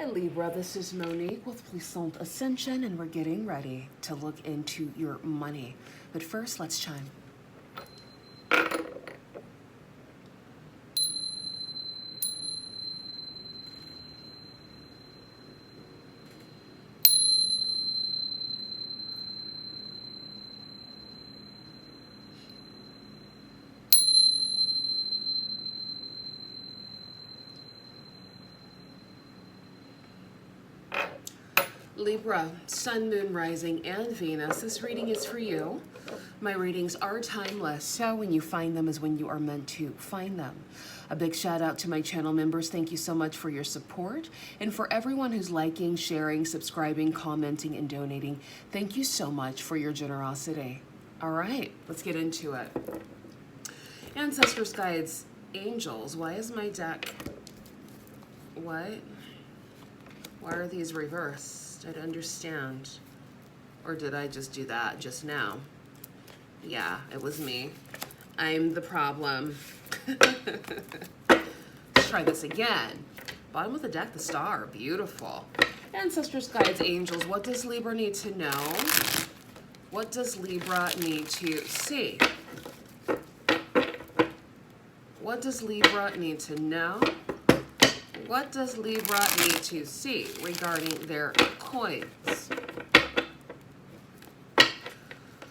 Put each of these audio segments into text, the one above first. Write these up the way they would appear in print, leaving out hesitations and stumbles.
Hi Libra, this is Monique with Puissant Ascension, and we're getting ready to look into your money. But first, let's chime. Libra, Sun, Moon, Rising, and Venus. This reading is for you. My readings are timeless, so when you find them is when you are meant to find them. A big shout out to my channel members. Thank you so much for your support. And for everyone who's liking, sharing, subscribing, commenting, and donating, thank you so much for your generosity. All right, let's get into it. Ancestors, guides, angels. Why is my deck... What? Why are these reversed? I don't understand. Or did I just do that just now? Yeah, it was me. I'm the problem. Let's try this again. Bottom of the deck, the star. Beautiful. Ancestors, guides, angels. What does Libra need to know? What does Libra need to see? What does Libra need to know? What does Libra need to see regarding their coins?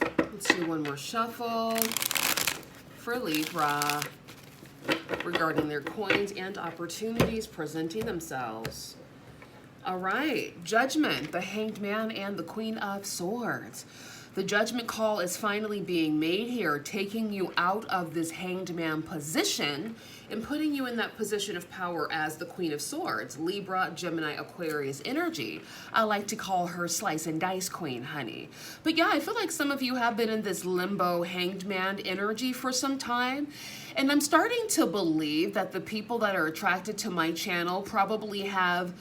Let's do one more shuffle for Libra regarding their coins and opportunities presenting themselves. All right, Judgment, the Hanged Man, and the Queen of Swords. The judgment call is finally being made here, taking you out of this Hanged Man position and putting you in that position of power as the Queen of Swords. Libra, Gemini, Aquarius energy. I like to call her Slice and Dice Queen, honey. But yeah, I feel like some of you have been in this limbo Hanged Man energy for some time. And I'm starting to believe that the people that are attracted to my channel probably have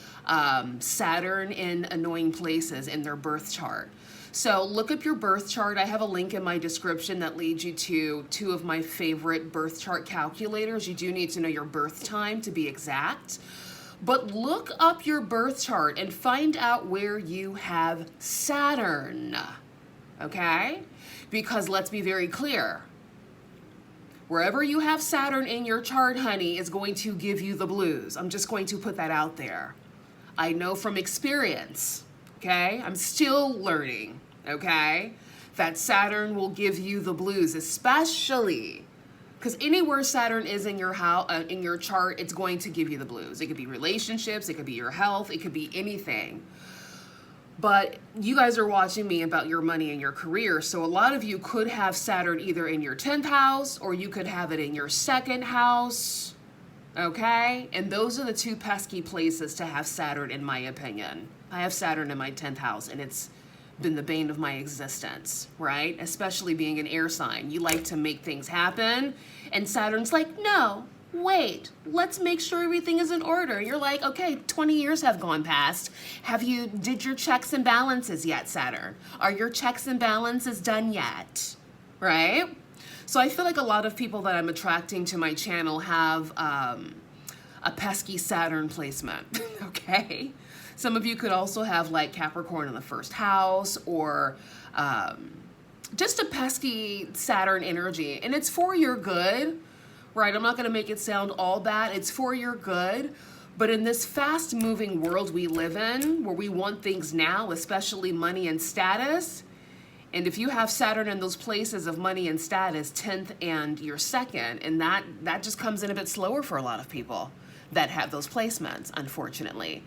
Saturn in annoying places in their birth chart. So look up your birth chart. I have a link in my description that leads you to two of my favorite birth chart calculators. You do need to know your birth time to be exact. But look up your birth chart and find out where you have Saturn, okay? Because let's be very clear. Wherever you have Saturn in your chart, honey, is going to give you the blues. I'm just going to put that out there. I know from experience. Okay, I'm still learning, okay, that Saturn will give you the blues, especially because anywhere Saturn is in your house, in your chart, it's going to give you the blues. It could be relationships, it could be your health, it could be anything. But you guys are watching me about your money and your career, so a lot of you could have Saturn either in your 10th house or you could have it in your 2nd house, okay? And those are the two pesky places to have Saturn, in my opinion. I have Saturn in my 10th house, and it's been the bane of my existence, right? Especially being an air sign. You like to make things happen, and Saturn's like, no, wait, let's make sure everything is in order. You're like, okay, 20 years have gone past. Did your checks and balances yet, Saturn? Are your checks and balances done yet, right? So I feel like a lot of people that I'm attracting to my channel have a pesky Saturn placement, okay? Some of you could also have like Capricorn in the 1st house, or just a pesky Saturn energy. And it's for your good, right? I'm not going to make it sound all bad. It's for your good. But in this fast moving world we live in, where we want things now, especially money and status, and if you have Saturn in those places of money and status, 10th and your 2nd, and that just comes in a bit slower for a lot of people that have those placements, unfortunately.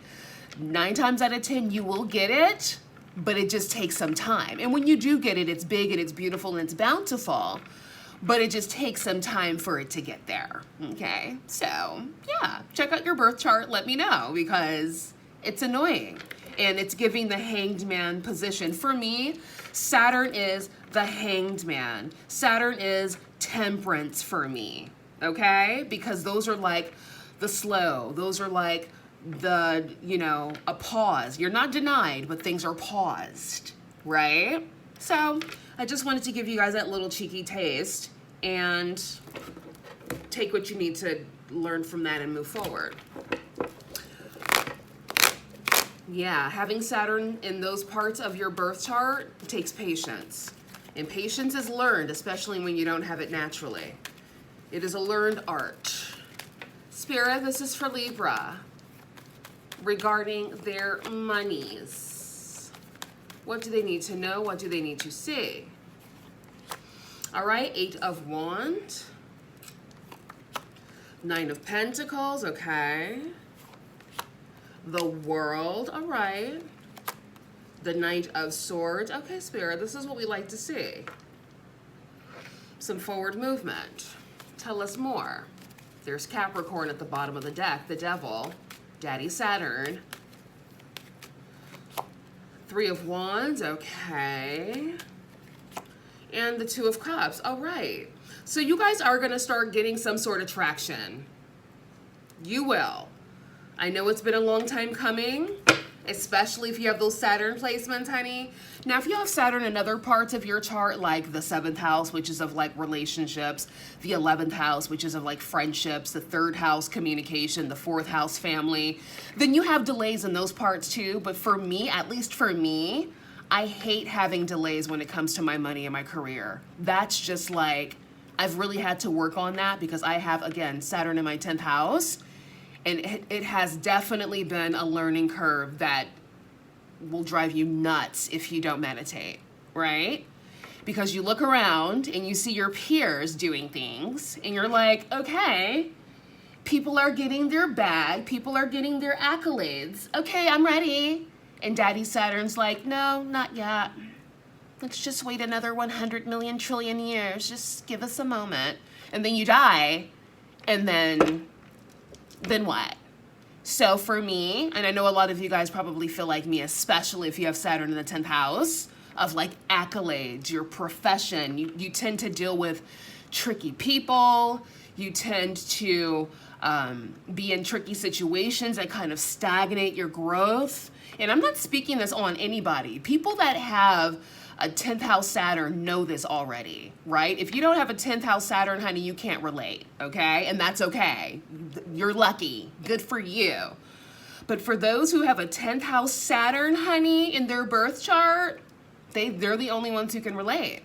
9 times out of 10, you will get it, but it just takes some time. And when you do get it, it's big and it's beautiful and it's bountiful, but it just takes some time for it to get there, okay? So, yeah, check out your birth chart. Let me know, because it's annoying. And it's giving the Hanged Man position. For me, Saturn is the Hanged Man. Saturn is Temperance for me, okay? Because those are like the slow. Those are like the, a pause. You're not denied, but things are paused, right? So I just wanted to give you guys that little cheeky taste and take what you need to learn from that and move forward. Yeah, having Saturn in those parts of your birth chart takes patience. And patience is learned, especially when you don't have it naturally. It is a learned art. Spirit, this is for Libra. Regarding their monies. What do they need to know? What do they need to see? All right, 8 of Wands. 9 of Pentacles, okay. The World, all right. The Knight of Swords. Okay, Spirit, this is what we like to see. Some forward movement. Tell us more. There's Capricorn at the bottom of the deck, the Devil, Daddy Saturn. 3 of Wands, okay. And the 2 of Cups, all right. So you guys are going to start getting some sort of traction. You will. I know it's been a long time coming, especially if you have those Saturn placements, honey. Now, if you have Saturn in other parts of your chart, like the 7th house, which is of like relationships, the 11th house, which is of like friendships, the 3rd house, communication, the 4th house, family, then you have delays in those parts too. But for me, at least for me, I hate having delays when it comes to my money and my career. That's just like, I've really had to work on that because I have, again, Saturn in my 10th house. And it has definitely been a learning curve that will drive you nuts if you don't meditate, right? Because you look around and you see your peers doing things and you're like, okay, people are getting their bag, people are getting their accolades. Okay, I'm ready. And Daddy Saturn's like, no, not yet. Let's just wait another 100 million trillion years. Just give us a moment. And then you die. And then what? So for me, and I know a lot of you guys probably feel like me, especially if you have Saturn in the 10th house, of like accolades, your profession. You tend to deal with tricky people. You tend to be in tricky situations that kind of stagnate your growth. And I'm not speaking this on anybody. People that have a 10th house Saturn know this already, right? If you don't have a 10th house Saturn, honey, you can't relate, okay? And that's okay. You're lucky. Good for you. But for those who have a 10th house Saturn, honey, in their birth chart, they're the only ones who can relate.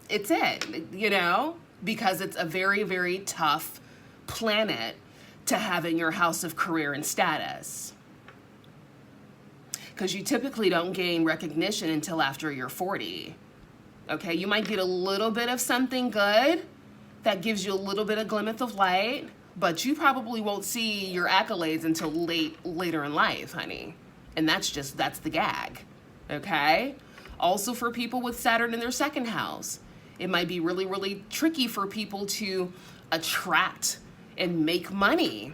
It's it, you know? Because it's a very, very tough planet to have in your house of career and status. Because you typically don't gain recognition until after you're 40. Okay, you might get a little bit of something good that gives you a little bit of glimpse of light, but you probably won't see your accolades until later in life, honey. And that's the gag, okay? Also for people with Saturn in their 2nd house, it might be really, really tricky for people to attract and make money,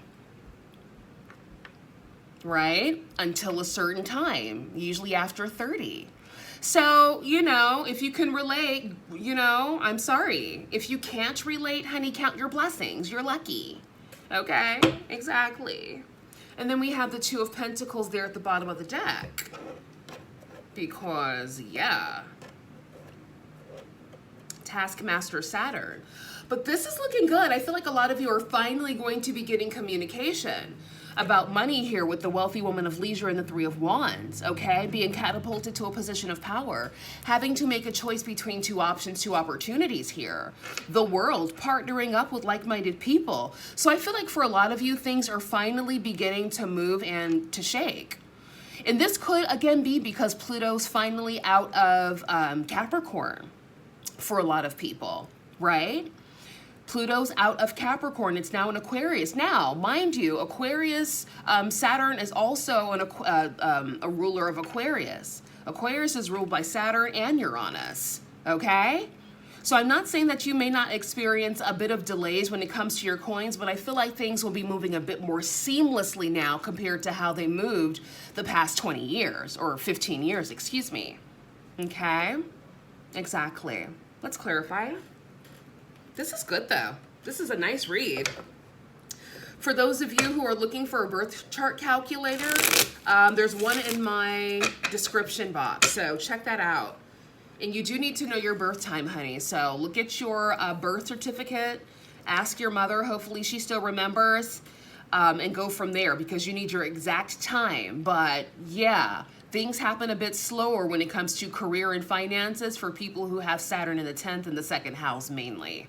right? Until a certain time, usually after 30. So, you know, if you can relate, you know, I'm sorry. If you can't relate, honey, count your blessings. You're lucky. Okay? Exactly. And then we have the 2 of Pentacles there at the bottom of the deck. Because, yeah. Taskmaster Saturn. But this is looking good. I feel like a lot of you are finally going to be getting communication about money here with the wealthy woman of leisure and the 3 of Wands, okay? Being catapulted to a position of power, having to make a choice between 2 options, 2 opportunities here. The World, partnering up with like-minded people. So I feel like for a lot of you, things are finally beginning to move and to shake. And this could, again, be because Pluto's finally out of Capricorn for a lot of people, right? Pluto's out of Capricorn. It's now in Aquarius. Now, mind you, Aquarius, Saturn is also a ruler of Aquarius. Aquarius is ruled by Saturn and Uranus, okay? So I'm not saying that you may not experience a bit of delays when it comes to your coins, but I feel like things will be moving a bit more seamlessly now compared to how they moved the past 20 years, or 15 years, excuse me. Okay? Exactly. Let's clarify. This is good though. This is a nice read. For those of you who are looking for a birth chart calculator, there's one in my description box, so check that out. And you do need to know your birth time, honey. So look at your birth certificate, ask your mother, hopefully she still remembers. and go from there because you need your exact time. But yeah, things happen a bit slower when it comes to career and finances for people who have Saturn in the 10th and the second house mainly.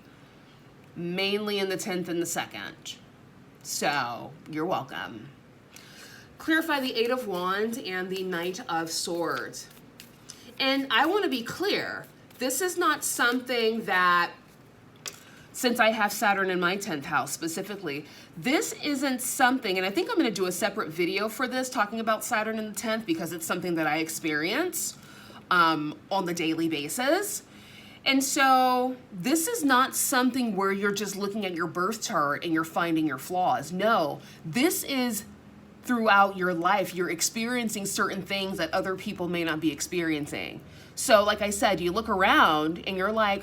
Mainly in the 10th and the second. So, you're welcome. Clarify the Eight of Wands and the Knight of Swords. And I want to be clear, this is not something that, since I have Saturn in my 10th house specifically, this isn't something, and I think I'm going to do a separate video for this talking about Saturn in the 10th because it's something that I experience on the daily basis. And so this is not something where you're just looking at your birth chart and you're finding your flaws. No, this is throughout your life, you're experiencing certain things that other people may not be experiencing. So like I said, you look around and you're like,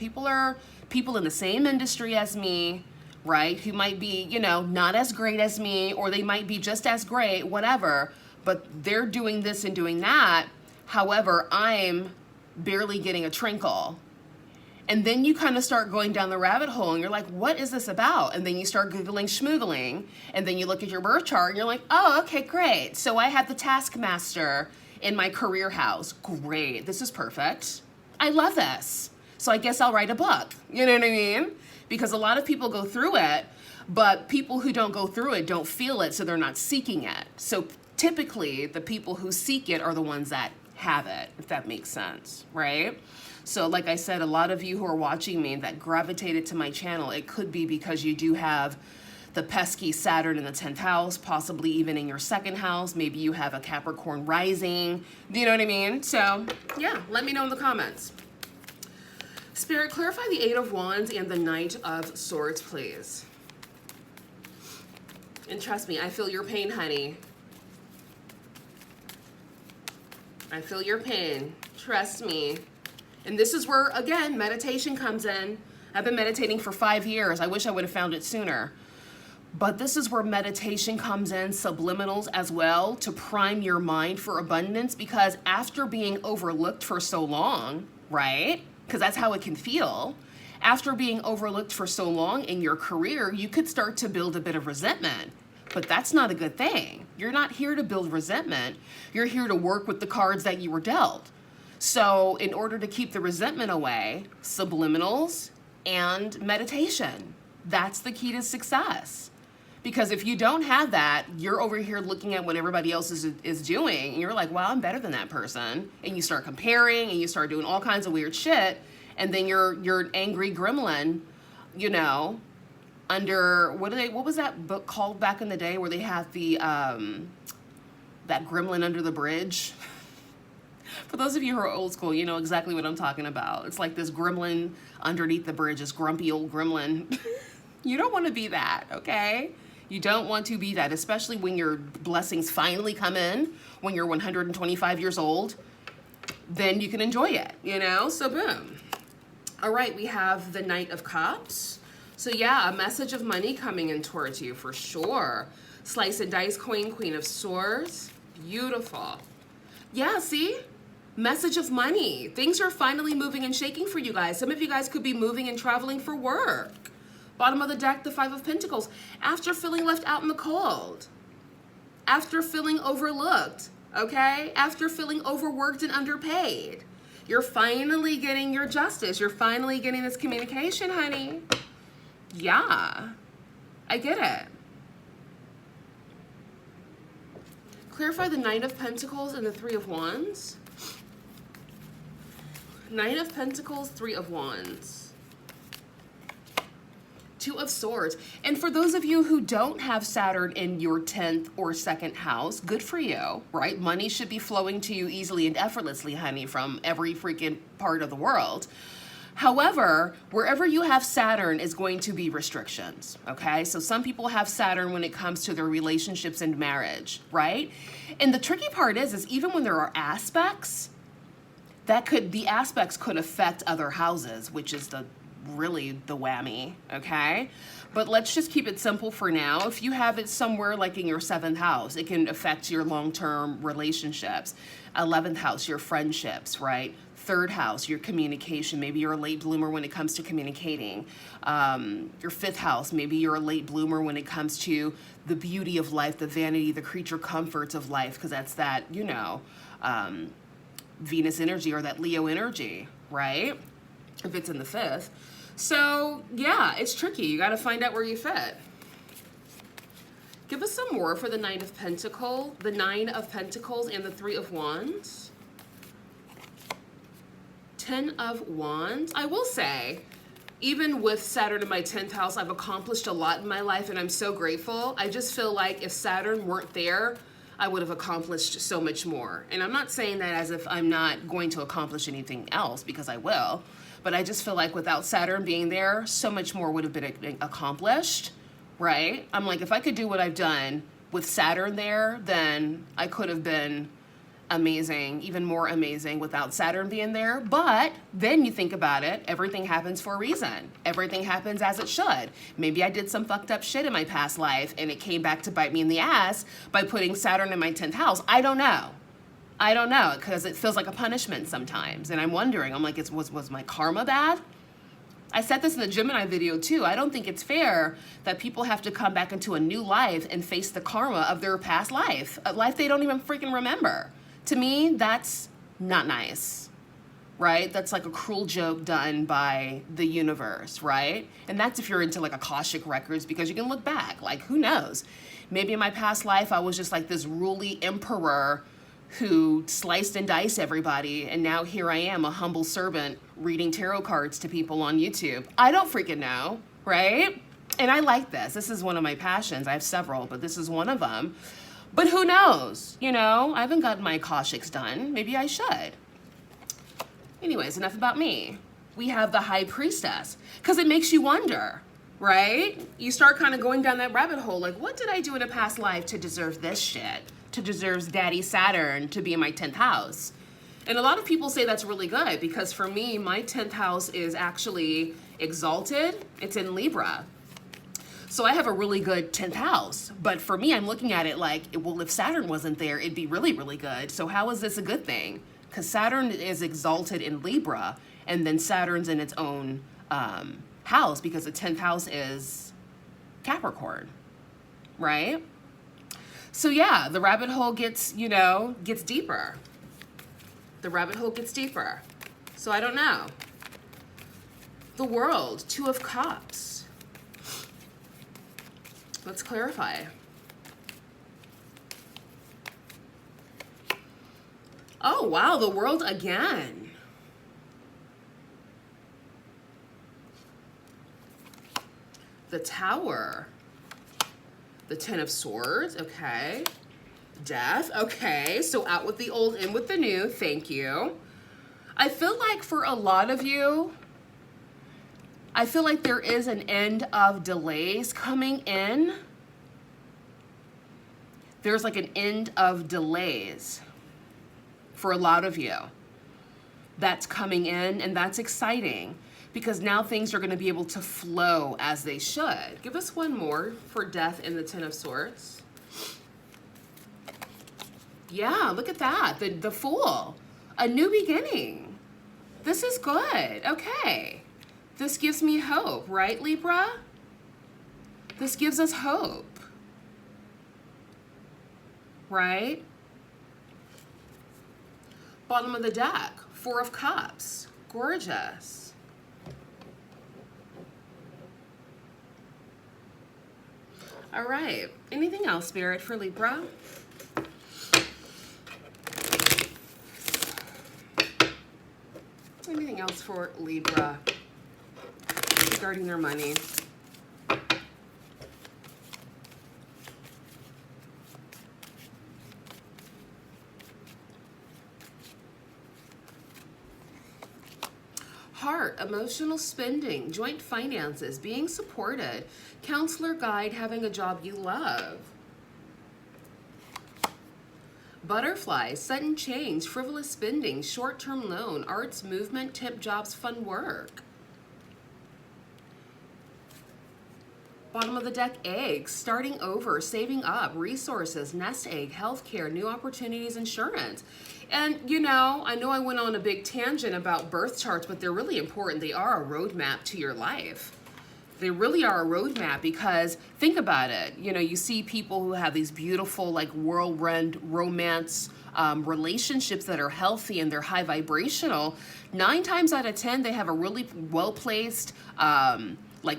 people in the same industry as me, right? Who might be, you know, not as great as me, or they might be just as great, whatever, but they're doing this and doing that. However, I'm barely getting a trinkle. And then you kind of start going down the rabbit hole and you're like, what is this about? And then you start Googling schmoogling, and then you look at your birth chart and you're like, oh, okay, great. So I had the taskmaster in my career house. Great, this is perfect. I love this. So I guess I'll write a book. You know what I mean? Because a lot of people go through it, but people who don't go through it don't feel it, so they're not seeking it. So typically the people who seek it are the ones that have it, if that makes sense, right? So like I said, a lot of you who are watching me that gravitated to my channel, it could be because you do have the pesky Saturn in the 10th house, possibly even in your second house. Maybe you have a Capricorn rising. Do you know what I mean? So yeah, let me know in the comments. Spirit, clarify the Eight of Wands and the Knight of Swords, please. And trust me, I feel your pain, honey. I feel your pain. Trust me. And this is where, again, meditation comes in. I've been meditating for 5 years. I wish I would have found it sooner. But this is where meditation comes in, subliminals as well, to prime your mind for abundance. Because after being overlooked for so long, right? Because that's how it can feel. After being overlooked for so long in your career, you could start to build a bit of resentment. But that's not a good thing. You're not here to build resentment. You're here to work with the cards that you were dealt. So in order to keep the resentment away, subliminals and meditation, that's the key to success. Because if you don't have that, you're over here looking at what everybody else is doing, and you're like, well, I'm better than that person. And you start comparing, and you start doing all kinds of weird shit, and then you're an angry gremlin, you know, under, what was that book called back in the day where they had the, that gremlin under the bridge? For those of you who are old school, you know exactly what I'm talking about. It's like this gremlin underneath the bridge, this grumpy old gremlin. You don't want to be that, okay? You don't want to be that, especially when your blessings finally come in, when you're 125 years old, then you can enjoy it, you know? So boom. All right, we have the Knight of Cups. So yeah, a message of money coming in towards you for sure. Slice and dice queen, Queen of Swords. Beautiful. Yeah, see? Message of money. Things are finally moving and shaking for you guys. Some of you guys could be moving and traveling for work. Bottom of the deck, the Five of Pentacles. After feeling left out in the cold. After feeling overlooked, okay? After feeling overworked and underpaid. You're finally getting your justice. You're finally getting this communication, honey. Yeah, I get it. Clarify the Knight of Pentacles and the Three of Wands. Knight of Pentacles, Three of Wands. Two of Swords. And for those of you who don't have Saturn in your 10th or second house, good for you, right? Money should be flowing to you easily and effortlessly, honey, from every freaking part of the world. However, wherever you have Saturn is going to be restrictions, okay? So some people have Saturn when it comes to their relationships and marriage, right? And the tricky part is even when there are aspects, the aspects could affect other houses, which is the really the whammy, okay? But let's just keep it simple for now. If you have it somewhere like in your 7th house, it can affect your long-term relationships. 11th house, your friendships, right? 3rd house, your communication. Maybe you're a late bloomer when it comes to communicating. Your 5th house, maybe you're a late bloomer when it comes to the beauty of life, the vanity, the creature comforts of life, because that's that, you know, Venus energy or that Leo energy, right? If it's in the 5th. So yeah, it's tricky. You got to find out where you fit. Give us some more for the Knight of Pentacles, the 9 of Pentacles, and the 3 of Wands. 10 of Wands. I will say, even with Saturn in my 10th house, I've accomplished a lot in my life, and I'm so grateful. I just feel like if Saturn weren't there, I would have accomplished so much more. And I'm not saying that as if I'm not going to accomplish anything else, because I will. But I just feel like without Saturn being there, so much more would have been accomplished, right? I'm like, if I could do what I've done with Saturn there, then I could have been amazing, even more amazing without Saturn being there. But then you think about it, everything happens for a reason. Everything happens as it should. Maybe I did some fucked up shit in my past life and it came back to bite me in the ass by putting Saturn in my 10th house. I don't know. I don't know, because it feels like a punishment sometimes. And I'm wondering, I'm like, was my karma bad? I said this in the Gemini video too. I don't think it's fair that people have to come back into a new life and face the karma of their past life, a life they don't even freaking remember. To me, that's not nice, right? That's like a cruel joke done by the universe, right? And that's if you're into like Akashic records, because you can look back, like who knows? Maybe in my past life, I was just like this ruly emperor who sliced and diced everybody, and now here I am, a humble servant, reading tarot cards to people on YouTube. I don't freaking know, right? And I like this. This is one of my passions. I have several, but this is one of them. But who knows? You know, I haven't gotten my Akashics done. Maybe I should. Anyways, enough about me. We have the High Priestess, because it makes you wonder, right? You start kind of going down that rabbit hole, like, what did I do in a past life to deserve this shit? To deserve Daddy Saturn to be in my 10th house. And a lot of people say that's really good, because for me, my 10th house is actually exalted. It's in Libra. So I have a really good 10th house. But for me, I'm looking at it like, well, if Saturn wasn't there, it'd be really, really good. So how is this a good thing? Because Saturn is exalted in Libra, and then Saturn's in its own house, because the 10th house is Capricorn, right? So yeah, the rabbit hole gets, you know, gets deeper. The rabbit hole gets deeper. So I don't know. The World, 2 of Cups. Let's clarify. Oh, wow, the World again. The Tower. The 10 of Swords, okay. Death, okay. So out with the old, in with the new, thank you. I feel like for a lot of you, I feel like there is an end of delays coming in. There's like an end of delays for a lot of you. That's coming in, and that's exciting, because now things are going to be able to flow as they should. Give us one more for Death in the 10 of Swords. Yeah, look at that. The Fool. A new beginning. This is good. Okay. This gives me hope, right, Libra? This gives us hope. Right? Bottom of the deck. 4 of Cups. Gorgeous. All right, anything else, Spirit, for Libra? Anything else for Libra regarding their money? Heart, emotional spending, joint finances, being supported, counselor guide, having a job you love. Butterfly, sudden change, frivolous spending, short-term loan, arts, movement, temp jobs, fun work. Bottom of the deck, eggs, starting over, saving up, resources, nest egg, healthcare, new opportunities, insurance. And you know I went on a big tangent about birth charts, but they're really important. They are a roadmap to your life. They really are a roadmap, because think about it. You know, you see people who have these beautiful, like, whirlwind romance relationships that are healthy and they're high vibrational. 9 times out of 10, they have a really well-placed,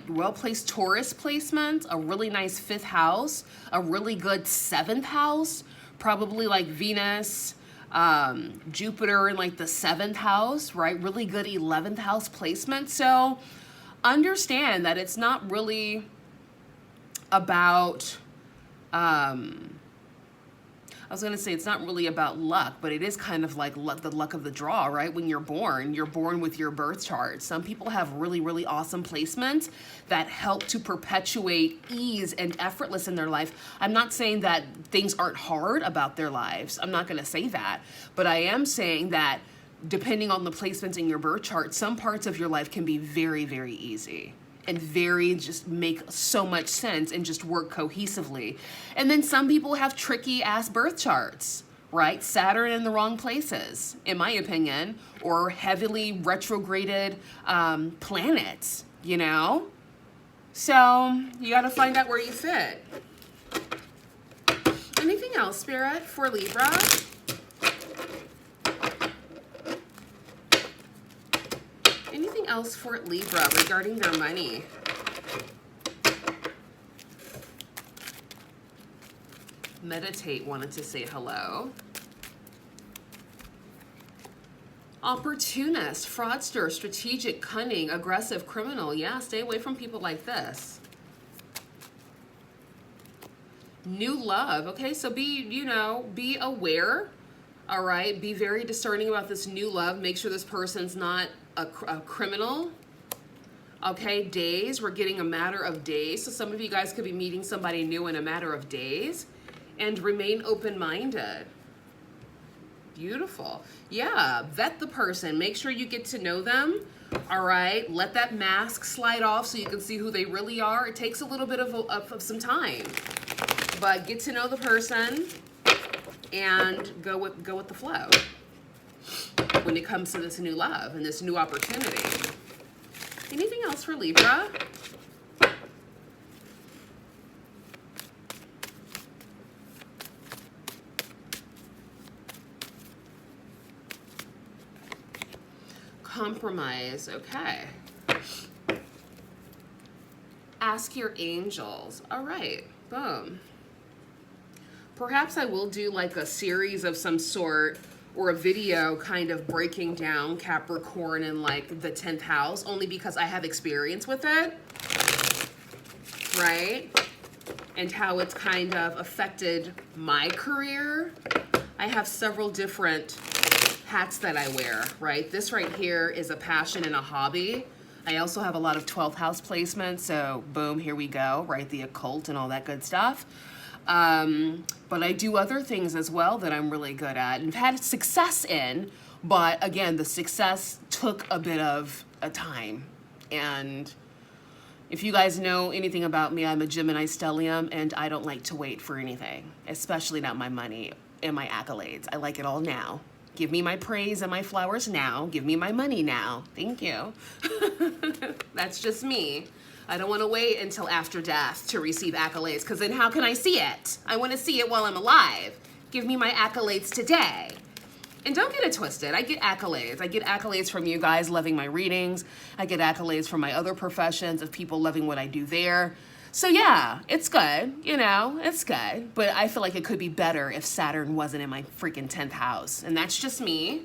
well-placed Taurus placement, a really nice 5th house, a really good 7th house, probably like Venus, Jupiter in like the 7th house, right? Really good 11th house placement. So understand that it's not really about, I was going to say it's not really about luck, but it is kind of like the luck of the draw, right? When you're born with your birth chart. Some people have really, really awesome placements that help to perpetuate ease and effortless in their life. I'm not saying that things aren't hard about their lives. I'm not going to say that. But I am saying that depending on the placements in your birth chart, some parts of your life can be very, very easy and just make so much sense and just work cohesively. And then some people have tricky ass birth charts, right? Saturn in the wrong places, in my opinion, or heavily retrograded planets, you know? So you got to find out where you fit. Anything else, Spirit, for Libra? Anything else for Libra regarding their money? Meditate wanted to say hello. Opportunist, fraudster, strategic, cunning, aggressive, criminal. Yeah, stay away from people like this. New love. Okay, so be aware. All right, be very discerning about this new love. Make sure this person's not a criminal. Okay, days. We're getting a matter of days. So some of you guys could be meeting somebody new in a matter of days. And remain open-minded. Beautiful. Yeah, vet the person. Make sure you get to know them. All right, let that mask slide off so you can see who they really are. It takes a little bit of some time. But get to know the person and go with the flow when it comes to this new love and this new opportunity. Anything else for Libra? Compromise, okay. Ask your angels. All right, boom. Perhaps I will do like a series of some sort or a video kind of breaking down Capricorn in like the 10th house, only because I have experience with it, right? And how it's kind of affected my career. I have several different hats that I wear, right? This right here is a passion and a hobby. I also have a lot of 12th house placements, so boom, here we go, right? The occult and all that good stuff. But I do other things as well that I'm really good at and have had success in, but again, the success took a bit of a time. And if you guys know anything about me, I'm a Gemini stellium, and I don't like to wait for anything, especially not my money and my accolades. I like it all now. Give me my praise and my flowers now. Give me my money now. Thank you. That's just me. I don't want to wait until after death to receive accolades, because then how can I see it? I want to see it while I'm alive. Give me my accolades today. And don't get it twisted. I get accolades. I get accolades from you guys loving my readings. I get accolades from my other professions of people loving what I do there. So yeah, it's good, you know, it's good. But I feel like it could be better if Saturn wasn't in my freaking 10th house. And that's just me.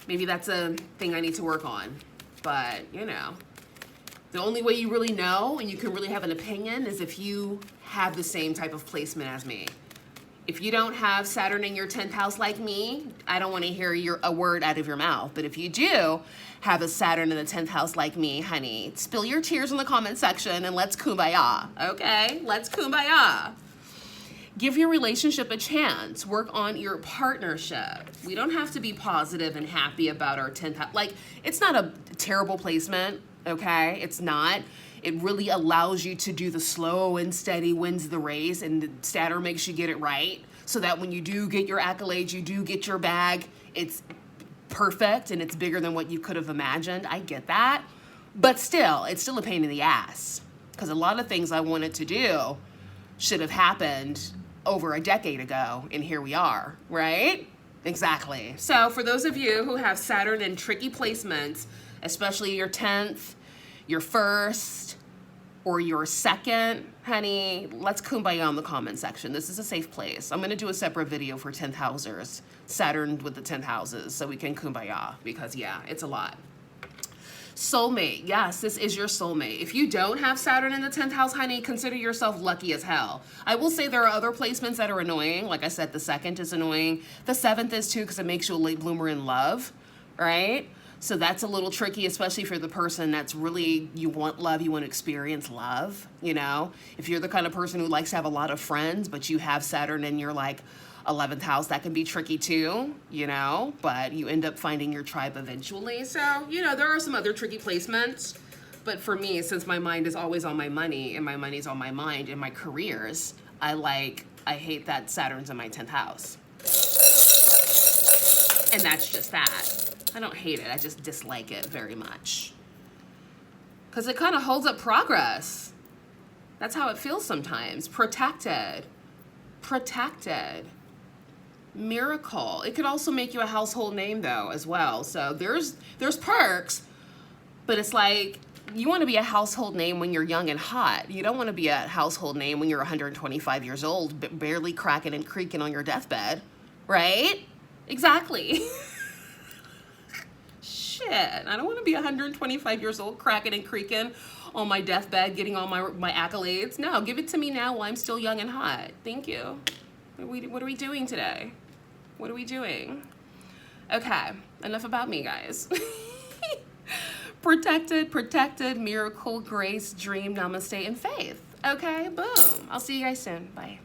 Maybe that's a thing I need to work on. But, you know, the only way you really know and you can really have an opinion is if you have the same type of placement as me. If you don't have Saturn in your 10th house like me, I don't want to hear a word out of your mouth. But if you do have a Saturn in the 10th house like me, honey, spill your tears in the comment section and let's kumbaya, okay? Let's kumbaya. Give your relationship a chance. Work on your partnership. We don't have to be positive and happy about our 10th house. Like, it's not a terrible placement, okay? It's not. It really allows you to do the slow and steady wins the race, and Saturn makes you get it right, so that when you do get your accolades, you do get your bag, it's perfect and it's bigger than what you could have imagined. I get that. But still, it's still a pain in the ass, because a lot of things I wanted to do should have happened over a decade ago, and here we are, right? Exactly. So for those of you who have Saturn in tricky placements, especially your 10th, your 1st, or your 2nd, honey, let's kumbaya in the comment section. This is a safe place. I'm going to do a separate video for 10th housers, Saturn with the 10th houses, so we can kumbaya, because yeah, it's a lot. Soulmate. Yes, this is your soulmate. If you don't have Saturn in the 10th house, honey, consider yourself lucky as hell. I will say there are other placements that are annoying. Like I said, the 2nd is annoying. The 7th is too, because it makes you a late bloomer in love, right? So that's a little tricky, especially for the person that's really, you want love, you want to experience love, you know? If you're the kind of person who likes to have a lot of friends, but you have Saturn in your like 11th house, that can be tricky too, you know, but you end up finding your tribe eventually. So, you know, there are some other tricky placements, but for me, since my mind is always on my money and my money's on my mind and my careers, I hate that Saturn's in my 10th house. And that's just that. I don't hate it, I just dislike it very much. Because it kind of holds up progress. That's how it feels sometimes. Protected. Miracle. It could also make you a household name though as well. So there's perks, but it's like you want to be a household name when you're young and hot. You don't want to be a household name when you're 125 years old, barely cracking and creaking on your deathbed, right? Exactly. Shit, I don't want to be 125 years old cracking and creaking on my deathbed, getting all my accolades. No, give it to me now while I'm still young and hot. Thank you. What are we doing today? What are we doing? Okay, enough about me, guys. Protected, miracle, grace, dream, namaste, and faith. Okay, boom. I'll see you guys soon. Bye.